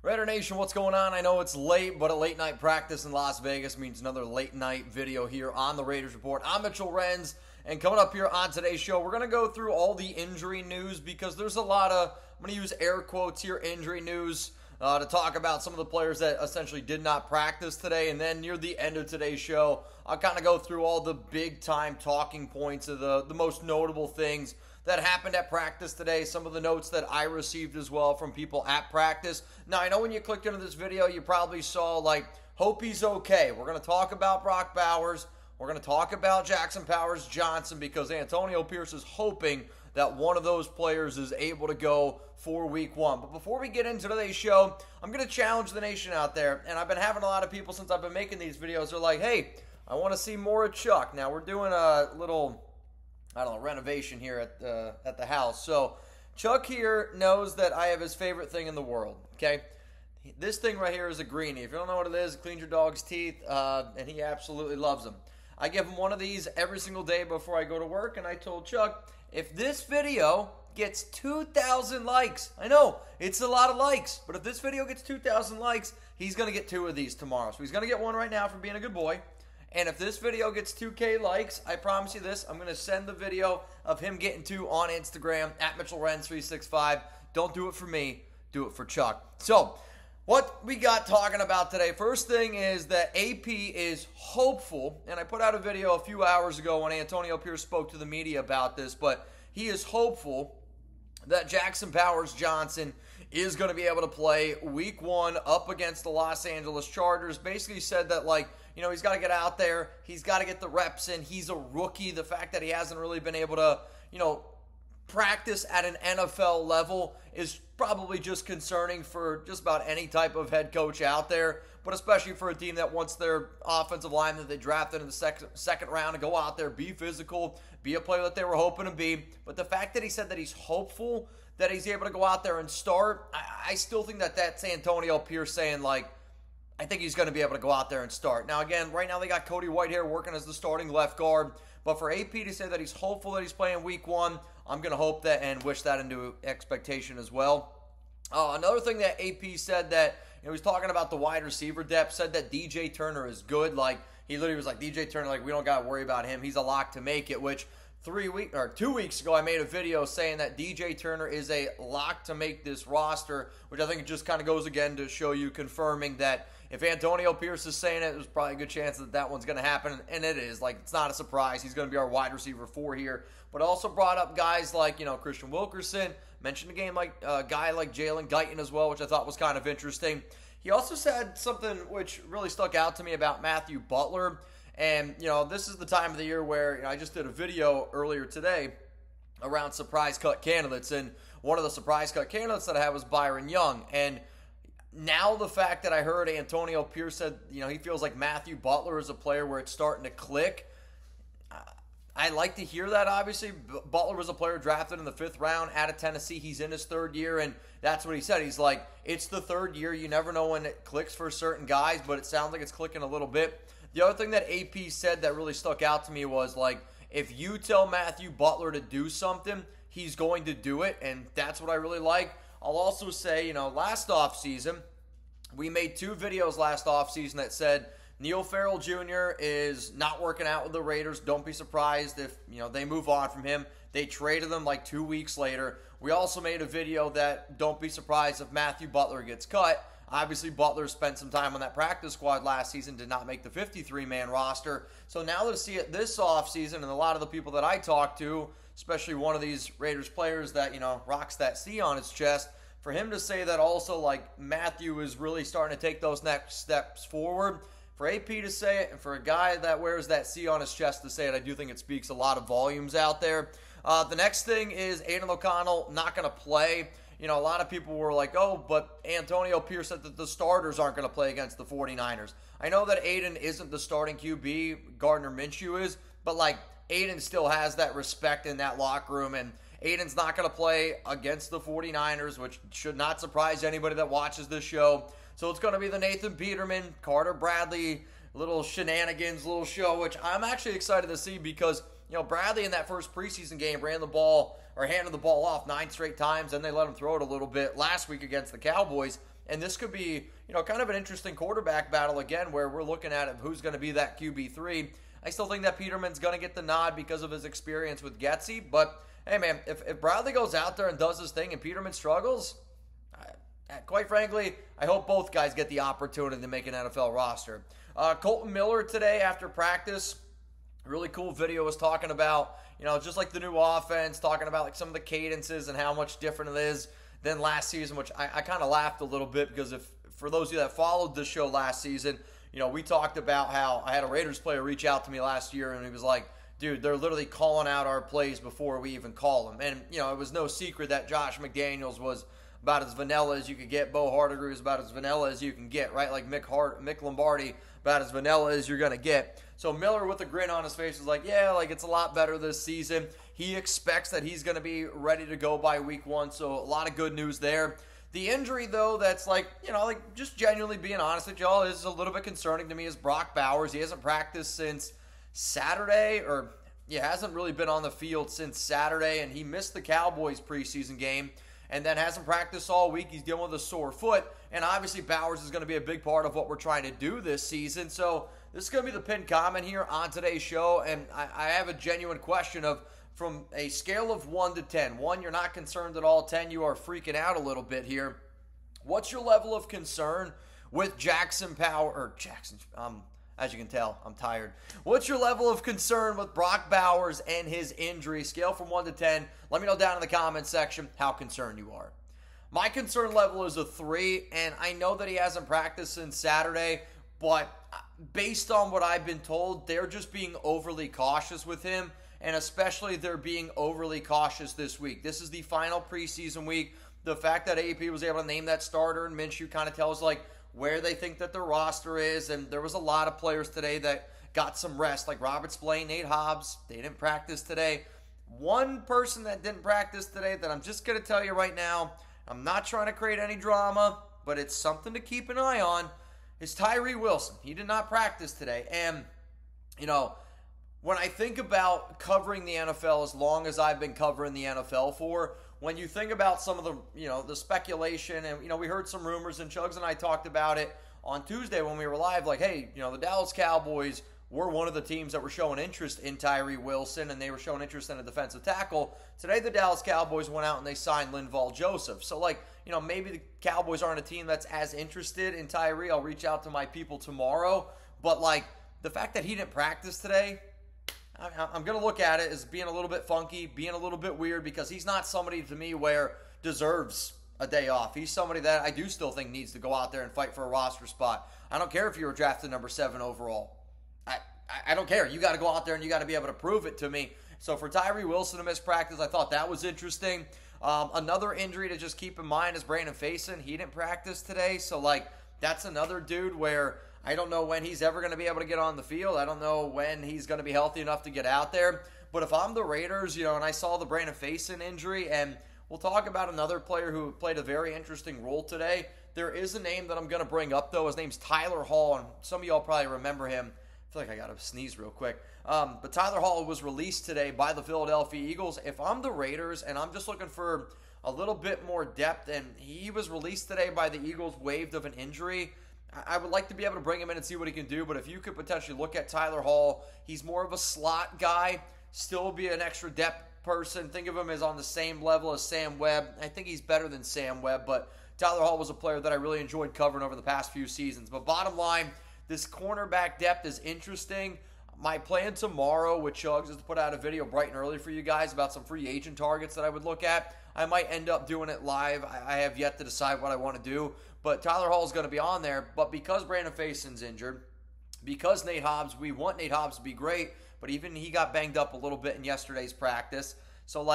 Raider Nation, what's going on? I know it's late, but a late night practice in Las Vegas means another late night video here on the Raiders Report. I'm Mitchell Renz, and coming up here on today's show, we're going to go through all the injury news because there's a lot of, I'm going to use air quotes here, injury news to talk about some of the players that essentially did not practice today. And then near the end of today's show, I'll kind of go through all the big time talking points of the most notable things that happened at practice today, some of the notes that I received as well from people at practice. Now, I know when you clicked into this video, you probably saw, like, hope he's okay. We're going to talk about Brock Bowers. We're going to talk about Jackson Powers-Johnson because Antonio Pierce is hoping that one of those players is able to go for week one. But before we get into today's show, I'm going to challenge the nation out there. And I've been having a lot of people since I've been making these videos. They're like, hey, I want to see more of Chuck. Now, we're doing a little, renovation here at the house. So Chuck here knows that I have his favorite thing in the world, okay? This thing right here is a greenie. If you don't know what it is, it cleans your dog's teeth, and he absolutely loves them. I give him one of these every single day before I go to work, and I told Chuck, if this video gets 2,000 likes, I know, it's a lot of likes, but if this video gets 2,000 likes, he's going to get 2 of these tomorrow. So he's going to get one right now for being a good boy. And if this video gets 2K likes, I promise you this, I'm going to send the video of him getting 2 on Instagram, at Mitchell Renz 365. Don't do it for me, do it for Chuck. So, what we got talking about today, first thing is that AP is hopeful, and I put out a video a few hours ago when Antonio Pierce spoke to the media about this, but he is hopeful that Jackson Powers-Johnson is going to be able to play week one up against the Los Angeles Chargers. Basically said that, like, you know, he's got to get out there. He's got to get the reps in. He's a rookie. The fact that he hasn't really been able to, you know, practice at an NFL level is probably just concerning for just about any type of head coach out there, but especially for a team that wants their offensive line that they drafted in the second round to go out there, be physical, be a player that they were hoping to be. But the fact that he said that he's hopeful that he's able to go out there and start, I still think that that's Antonio Pierce saying, like, I think he's going to be able to go out there and start. Now, again, right now they got Cody Whitehair working as the starting left guard. But for AP to say that he's hopeful that he's playing week one, I'm going to hope that and wish that into expectation as well. Another thing that AP said that, you know, he's talking about the wide receiver depth, said that DJ Turner is good. Like, he literally was like, DJ Turner, like, we don't got to worry about him. He's a lock to make it, which 2 weeks ago, I made a video saying that DJ Turner is a lock to make this roster, which I think it just kind of goes again to show you, confirming that if Antonio Pierce is saying it, there's probably a good chance that that one's going to happen, and it is. Like, it's not a surprise. He's going to be our wide receiver 4 here. But also brought up guys like, you know, Christian Wilkerson, mentioned a guy like Jalen Guyton as well, which I thought was kind of interesting. He also said something which really stuck out to me about Matthew Butler. And, you know, this is the time of the year where, you know, I just did a video earlier today around surprise cut candidates. And one of the surprise cut candidates that I had was Byron Young. And now the fact that I heard Antonio Pierce said, you know, he feels like Matthew Butler is a player where it's starting to click. I like to hear that, obviously. Butler was a player drafted in the 5th round out of Tennessee. He's in his 3rd year, and that's what he said. He's like, it's the 3rd year. You never know when it clicks for certain guys, but it sounds like it's clicking a little bit. The other thing that AP said that really stuck out to me was, like, if you tell Matthew Butler to do something, he's going to do it, and that's what I really like. I'll also say, you know, last offseason, we made 2 videos last offseason that said Neil Farrell Jr. is not working out with the Raiders. Don't be surprised if, you know, they move on from him. They traded him like 2 weeks later. We also made a video that don't be surprised if Matthew Butler gets cut. Obviously, Butler spent some time on that practice squad last season, did not make the 53-man roster. So now to see it this offseason, and a lot of the people that I talked to, especially one of these Raiders players that, you know, rocks that C on his chest, for him to say that also, like, Matthew is really starting to take those next steps forward, for AP to say it, and for a guy that wears that C on his chest to say it, I do think it speaks a lot of volumes out there. The next thing is Aidan O'Connell not going to play. You know, a lot of people were like, oh, but Antonio Pierce said that the starters aren't going to play against the 49ers. I know that Aidan isn't the starting QB, Gardner Minshew is, but, like, Aidan still has that respect in that locker room, and Aidan's not going to play against the 49ers, which should not surprise anybody that watches this show. So it's going to be the Nathan Peterman, Carter Bradley, little shenanigans, little show, which I'm actually excited to see because, you know, Bradley in that first preseason game ran the ball or handed the ball off 9 straight times, and they let him throw it a little bit last week against the Cowboys. And this could be, kind of an interesting quarterback battle again, where we're looking at who's going to be that QB3. I still think that Peterman's going to get the nod because of his experience with Getsy. But, hey, man, if Bradley goes out there and does his thing and Peterman struggles, quite frankly, I hope both guys get the opportunity to make an NFL roster. Kolton Miller today after practice, really cool video, was talking about, just like the new offense, talking about like some of the cadences and how much different it is than last season, which I kind of laughed a little bit because for those of you that followed the show last season, we talked about how I had a Raiders player reach out to me last year and he was like, dude, they're literally calling out our plays before we even call them. And, it was no secret that Josh McDaniels was about as vanilla as you could get. Bo Hardiger is about as vanilla as you can get, right? Like Mick Lombardi, about as vanilla as you're going to get. So Miller with a grin on his face is like, yeah, like it's a lot better this season. He expects that he's going to be ready to go by week 1, so a lot of good news there. The injury, though, that's like, just genuinely being honest with y'all, is a little bit concerning to me is Brock Bowers. He hasn't practiced since Saturday, hasn't really been on the field since Saturday, and he missed the Cowboys preseason game and then hasn't practiced all week. He's dealing with a sore foot, and obviously Bowers is going to be a big part of what we're trying to do this season. So this is going to be the pinned comment here on today's show, and I have a genuine question of, from a scale of 1 to 10, 1, you're not concerned at all, 10, you are freaking out a little bit here. What's your level of concern with Jackson, as you can tell, I'm tired. What's your level of concern with Brock Bowers and his injury? Scale from 1 to 10. Let me know down in the comments section how concerned you are. My concern level is a 3, and I know that he hasn't practiced since Saturday, but based on what I've been told, they're just being overly cautious with him, and especially they're being overly cautious this week. This is the final preseason week. The fact that AP was able to name that starter and Minshew kind of tells where they think that their roster is, and there was a lot of players today that got some rest, like Robert Spillane, Nate Hobbs. They didn't practice today. One person that didn't practice today that I'm just going to tell you right now, I'm not trying to create any drama, but it's something to keep an eye on, is Tyree Wilson. He did not practice today, and, when I think about covering the NFL as long as I've been covering the NFL for, when you think about some of the, the speculation, and, we heard some rumors, and Chugs and I talked about it on Tuesday when we were live, like, hey, the Dallas Cowboys were one of the teams that were showing interest in Tyree Wilson, and they were showing interest in a defensive tackle. Today, the Dallas Cowboys went out and they signed Linval Joseph. So, maybe the Cowboys aren't a team that's as interested in Tyree. I'll reach out to my people tomorrow. But, the fact that he didn't practice today, I'm going to look at it as being a little bit funky, being a little bit weird, because he's not somebody to me where deserves a day off. He's somebody that I do still think needs to go out there and fight for a roster spot. I don't care if you were drafted number 7 overall. I don't care. You got to go out there and you got to be able to prove it to me. So for Tyree Wilson to miss practice, I thought that was interesting. Another injury to just keep in mind is Brandon Faison. He didn't practice today. So, that's another dude where I don't know when he's ever going to be able to get on the field. I don't know when he's going to be healthy enough to get out there. But if I'm the Raiders, and I saw the Brandon Faison injury, and we'll talk about another player who played a very interesting role today. There is a name that I'm going to bring up, though. His name's Tyler Hall, and some of y'all probably remember him. I feel like I got to sneeze real quick. But Tyler Hall was released today by the Philadelphia Eagles. If I'm the Raiders and I'm just looking for a little bit more depth, and he was released today by the Eagles, waived of an injury, I would like to be able to bring him in and see what he can do. But if you could potentially look at Tyler Hall, he's more of a slot guy, still be an extra depth person. Think of him as on the same level as Sam Webb. I think he's better than Sam Webb, but Tyler Hall was a player that I really enjoyed covering over the past few seasons. But bottom line, this cornerback depth is interesting. My plan tomorrow with Chugs is to put out a video bright and early for you guys about some free agent targets that I would look at. I might end up doing it live. I have yet to decide what I want to do. But Tyler Hall is going to be on there. But because Brandon Faison's injured, because Nate Hobbs, we want Nate Hobbs to be great, but even he got banged up a little bit in yesterday's practice. So,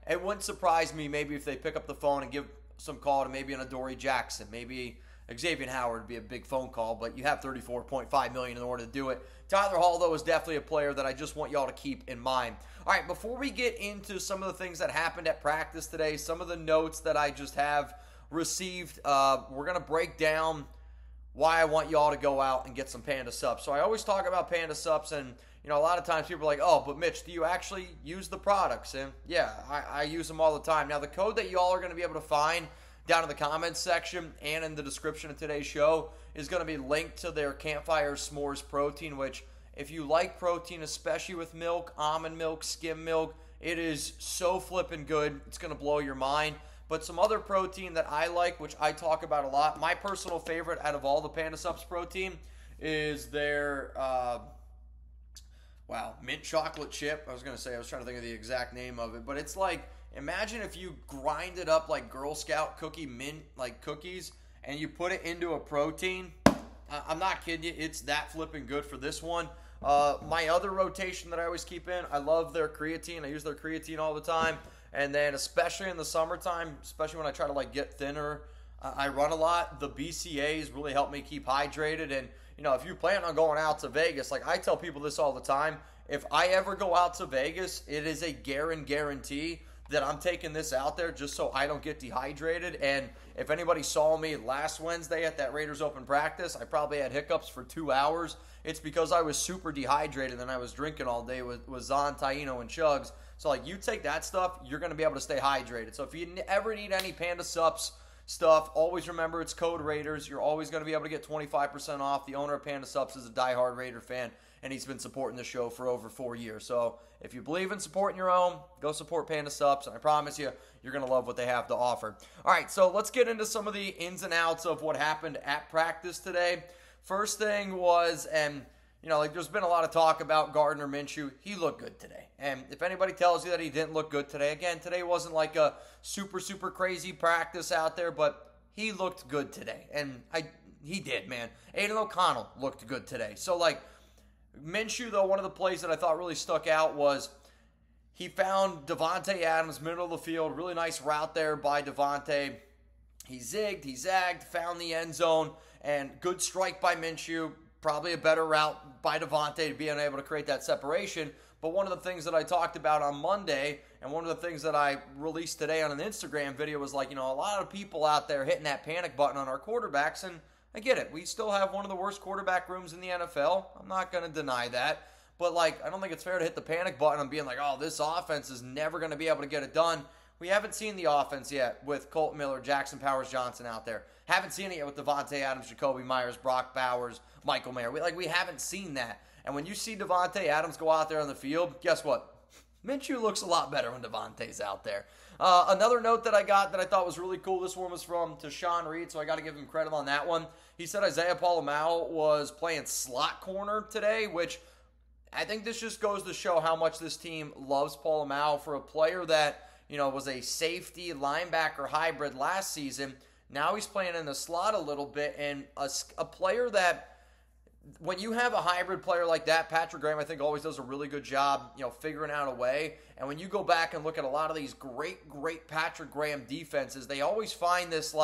it wouldn't surprise me maybe if they pick up the phone and give some call to maybe an Adoree Jackson. Maybe Xavier Howard would be a big phone call, but you have $34.5 million in order to do it. Tyler Hall, though, is definitely a player that I just want y'all to keep in mind. All right, before we get into some of the things that happened at practice today, some of the notes that I just have received, we're going to break down why I want y'all to go out and get some Panda Subs. So I always talk about Panda Subs, and a lot of times people are like, oh, but Mitch, do you actually use the products? And yeah, I use them all the time. Now, the code that y'all are going to be able to find down in the comments section and in the description of today's show is going to be linked to their Campfire S'mores protein, which if you like protein, especially with milk, almond milk, skim milk, it is so flippin' good. It's going to blow your mind. But some other protein that I like, which I talk about a lot, my personal favorite out of all the Panda Supps protein is their, mint chocolate chip. I was trying to think of the exact name of it. But it's like, imagine if you grind it up like Girl Scout cookie mint, like cookies, and you put it into a protein. I'm not kidding you. It's that flipping good for this one. My other rotation that I always keep in, I love their creatine. I use their creatine all the time. And then especially in the summertime, especially when I try to like get thinner, I run a lot. The BCAAs really help me keep hydrated. And, if you plan on going out to Vegas, like I tell people this all the time, if I ever go out to Vegas, it is a guarantee that I'm taking this out there just so I don't get dehydrated. And if anybody saw me last Wednesday at that Raiders Open practice, I probably had hiccups for 2 hours. It's because I was super dehydrated and I was drinking all day with Zon, Taino, and Chugs. So, like, you take that stuff, you're going to be able to stay hydrated. So if you ever need any Panda Supps stuff, always remember it's code Raiders. You're always going to be able to get 25% off. The owner of Panda Supps is a diehard Raider fan, and he's been supporting the show for over 4 years. So if you believe in supporting your own, go support Panda Supps, and I promise you, you're going to love what they have to offer. All right, so let's get into some of the ins and outs of what happened at practice today. First thing was, there's been a lot of talk about Gardner Minshew. He looked good today. And if anybody tells you that he didn't look good today, again, today wasn't like a super, super crazy practice out there, but he looked good today. And he did, man. Aidan O'Connell looked good today. So, Minshew, though, one of the plays that I thought really stuck out was he found Davante Adams, middle of the field, really nice route there by Davante. He zigged, he zagged, found the end zone, and good strike by Minshew. Probably a better route by Davante to being able to create that separation. But one of the things that I talked about on Monday, and one of the things that I released today on an Instagram video was a lot of people out there hitting that panic button on our quarterbacks, and I get it. We still have one of the worst quarterback rooms in the NFL. I'm not going to deny that. But, I don't think it's fair to hit the panic button and being like, oh, this offense is never going to be able to get it done. We haven't seen the offense yet with Kolton Miller, Jackson Powers-Johnson out there. Haven't seen it yet with Davante Adams, Jacoby Myers, Brock Bowers, Michael Mayer. We haven't seen that. And when you see Davante Adams go out there on the field, guess what? Minshew looks a lot better when Davante's out there. Another note that I got that I thought was really cool, this one was from Tashawn Reed, so I got to give him credit on that one. He said Isaiah Pola-Mao was playing slot corner today, which I think this just goes to show how much this team loves Pola-Mao. For a player that was a safety linebacker hybrid last season. Now he's playing in the slot a little bit, and a player that, when you have a hybrid player like that, Patrick Graham, I think, always does a really good job, figuring out a way. And when you go back and look at a lot of these great Patrick Graham defenses, they always find this,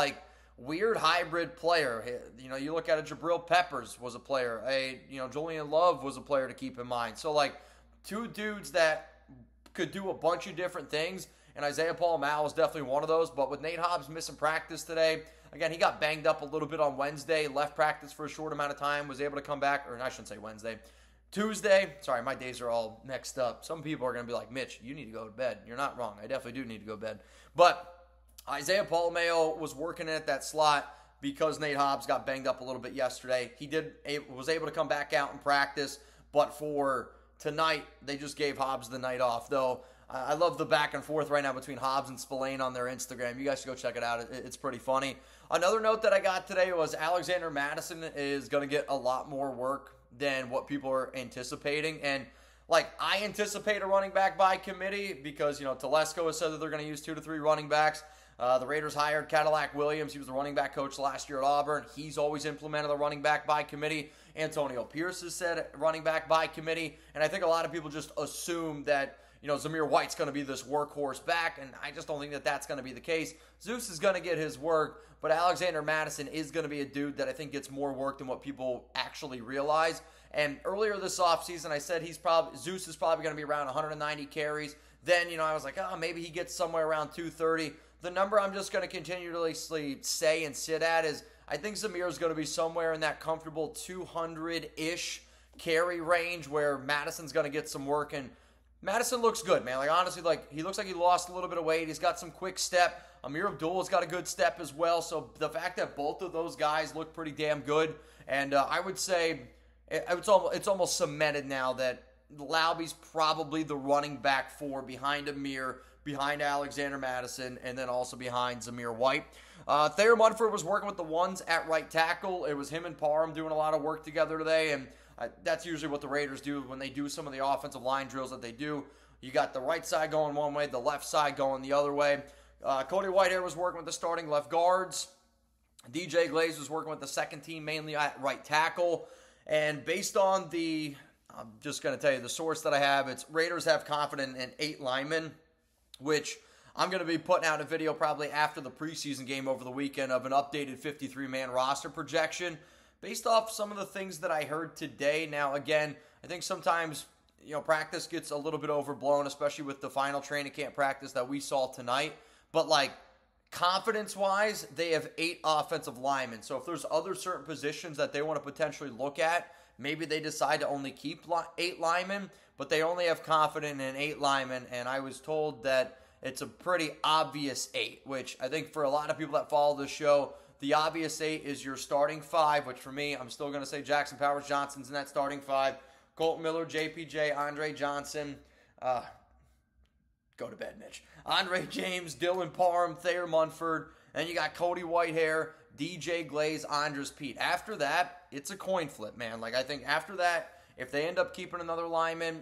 weird hybrid player. You look at Jabril Peppers was a player. Julian Love was a player to keep in mind. So, two dudes that could do a bunch of different things. And Isaiah Pola-Mao is definitely one of those. But with Nate Hobbs missing practice today, again, he got banged up a little bit on Wednesday, left practice for a short amount of time, was able to come back, or I shouldn't say Wednesday, Tuesday. Sorry, my days are all mixed up. Some people are going to be like, Mitch, you need to go to bed. You're not wrong. I definitely do need to go to bed. But Isaiah Pola-Mao was working at that slot because Nate Hobbs got banged up a little bit yesterday. He was able to come back out and practice, but for tonight, they just gave Hobbs the night off, though. I love the back and forth right now between Hobbs and Spillane on their Instagram. You guys should go check it out. It's pretty funny. Another note that I got today was Alexander Mattison is going to get a lot more work than what people are anticipating. And, I anticipate a running back by committee because, Telesco has said that they're going to use 2 to 3 running backs. The Raiders hired Cadillac Williams. He was the running back coach last year at Auburn. He's always implemented the running back by committee. Antonio Pierce has said running back by committee. And I think a lot of people just assume that, Zamir White's going to be this workhorse back, and I just don't think that that's going to be the case. Zeus is going to get his work, but Alexander Mattison is going to be a dude that I think gets more work than what people actually realize. And earlier this offseason, I said Zeus is probably going to be around 190 carries. Then, I was like, maybe he gets somewhere around 230. The number I'm just going to continuously say and sit at is I think Zamir is going to be somewhere in that comfortable 200-ish carry range where Madison's going to get some work. And Madison looks good, man. Like, honestly, like, he looks like he lost a little bit of weight. He's got some quick step. Amir Abdul's got a good step as well. So the fact that both of those guys look pretty damn good, and I would say it's almost cemented now that Lauby's probably the running back 4 behind Amir, behind Alexander Madison, and then also behind Zamir White. Thayer Munford was working with the ones at right tackle. It was him and Parham doing a lot of work together today, and that's usually what the Raiders do when they do some of the offensive line drills that they do. You got the right side going one way, the left side going the other way. Cody Whitehair was working with the starting left guards. DJ Glaze was working with the second team, mainly at right tackle. And based on I'm just going to tell you, the source that I have, it's Raiders have confidence in 8 linemen, which I'm going to be putting out a video probably after the preseason game over the weekend of an updated 53-man roster projection based off some of the things that I heard today. Now, again, I think sometimes, practice gets a little bit overblown, especially with the final training camp practice that we saw tonight. But, confidence-wise, they have 8 offensive linemen. So if there's other certain positions that they want to potentially look at, maybe they decide to only keep 8 linemen, but they only have confidence in 8 linemen. And I was told that it's a pretty obvious 8, which I think for a lot of people that follow this show, the obvious 8 is your starting 5, which for me, I'm still going to say Jackson Powers Johnson's in that starting 5. Kolton Miller, JPJ, Andre Johnson. Go to bed, Mitch. Andre James, Dylan Parham, Thayer Munford. And you got Cody Whitehair, DJ Glaze, Andres Pete. After that, it's a coin flip, man. I think after that, if they end up keeping another lineman,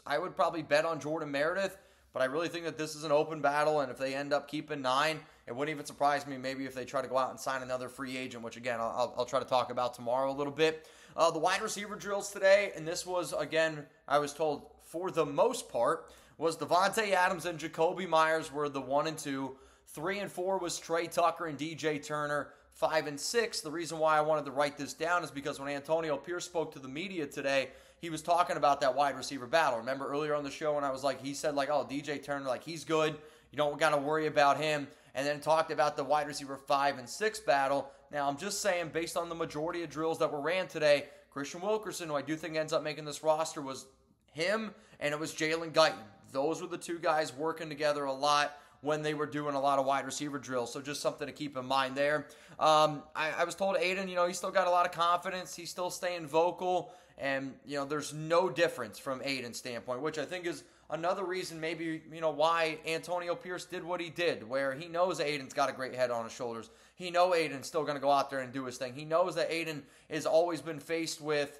I would probably bet on Jordan Meredith. But I really think that this is an open battle, and if they end up keeping 9, it wouldn't even surprise me maybe if they try to go out and sign another free agent, which, again, I'll try to talk about tomorrow a little bit. The wide receiver drills today, and this was, again, I was told for the most part, was Devontae Adams and Jacoby Myers were the 1 and 2. 3 and 4 was Trey Tucker and DJ Turner. 5 and 6, the reason why I wanted to write this down is because when Antonio Pierce spoke to the media today, he was talking about that wide receiver battle. Remember earlier on the show when I was he said oh, DJ Turner, he's good. You don't got to worry about him. And then talked about the wide receiver 5 and 6 battle. Now, I'm just saying, based on the majority of drills that were ran today, Christian Wilkerson, who I do think ends up making this roster, was him, and it was Jalen Guyton. Those were the 2 guys working together a lot when they were doing a lot of wide receiver drills. So just something to keep in mind there. I was told Aidan, he's still got a lot of confidence. He's still staying vocal. And, there's no difference from Aidan's standpoint, which I think is another reason maybe, why Antonio Pierce did what he did, where he knows Aidan's got a great head on his shoulders. He knows Aidan's still going to go out there and do his thing. He knows that Aidan has always been faced with,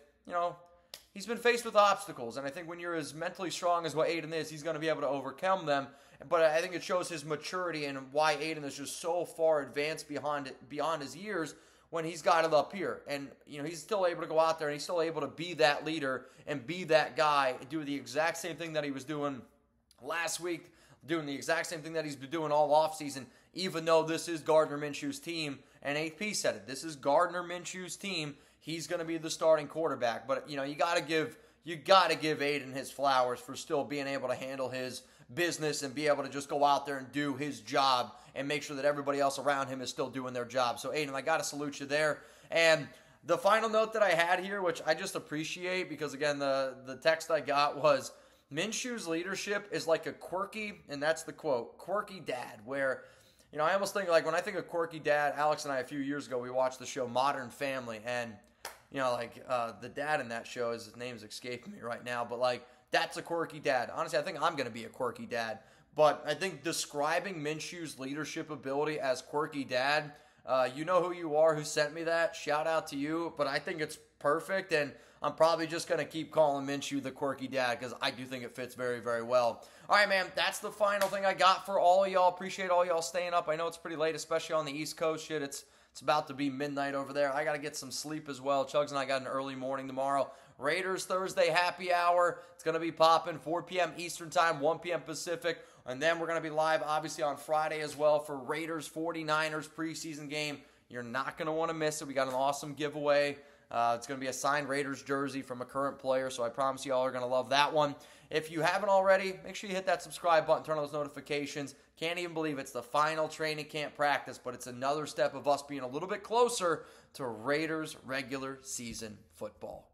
he's been faced with obstacles. And I think when you're as mentally strong as what Aidan is, he's going to be able to overcome them. But I think it shows his maturity and why Aidan is just so far advanced beyond his years when he's got it up here. And, he's still able to go out there and he's still able to be that leader and be that guy, do the exact same thing that he was doing last week, doing the exact same thing that he's been doing all offseason, even though this is Gardner Minshew's team. And AP said it. This is Gardner Minshew's team. He's going to be the starting quarterback. But, you got to give Aidan his flowers for still being able to handle his business and be able to just go out there and do his job and make sure that everybody else around him is still doing their job. So, Aidan, I got to salute you there. And the final note that I had here, which I just appreciate because, again, the text I got was Minshew's leadership is like a quirky, and that's the quote, quirky dad, where, I almost think, when I think of quirky dad, Alex and I, a few years ago, we watched the show Modern Family, and, the dad in that show, his name's escaping me right now, but, that's a quirky dad. Honestly, I think I'm going to be a quirky dad. But I think describing Minshew's leadership ability as quirky dad, you know who you are, who sent me that. Shout out to you. But I think it's perfect, and I'm probably just going to keep calling Minshew the quirky dad because I do think it fits very, very well. All right, man, that's the final thing I got for all of y'all. Appreciate all y'all staying up. I know it's pretty late, especially on the East Coast. Shit, it's about to be midnight over there. I got to get some sleep as well. Chugs and I got an early morning tomorrow. Raiders Thursday happy hour. It's going to be popping 4 p.m. Eastern time, 1 p.m. Pacific. And then we're going to be live, obviously, on Friday as well for Raiders 49ers preseason game. You're not going to want to miss it. We got an awesome giveaway. It's going to be a signed Raiders jersey from a current player, so I promise you all are going to love that one. If you haven't already, make sure you hit that subscribe button, turn on those notifications. Can't even believe it's the final training camp practice, but it's another step of us being a little bit closer to Raiders regular season football.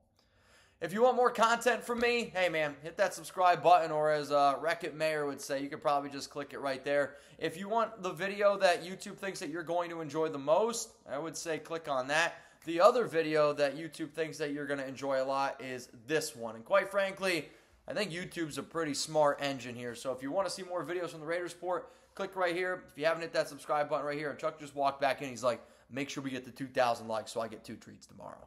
If you want more content from me, hey man, hit that subscribe button, or as Wreck-It Mayor would say, you could probably just click it right there. If you want the video that YouTube thinks that you're going to enjoy the most, I would say click on that. The other video that YouTube thinks that you're going to enjoy a lot is this one. And quite frankly, I think YouTube's a pretty smart engine here. So if you want to see more videos from the Raiders Report, click right here. If you haven't hit that subscribe button right here, and Chuck just walked back in, he's like, make sure we get the 2,000 likes so I get 2 treats tomorrow.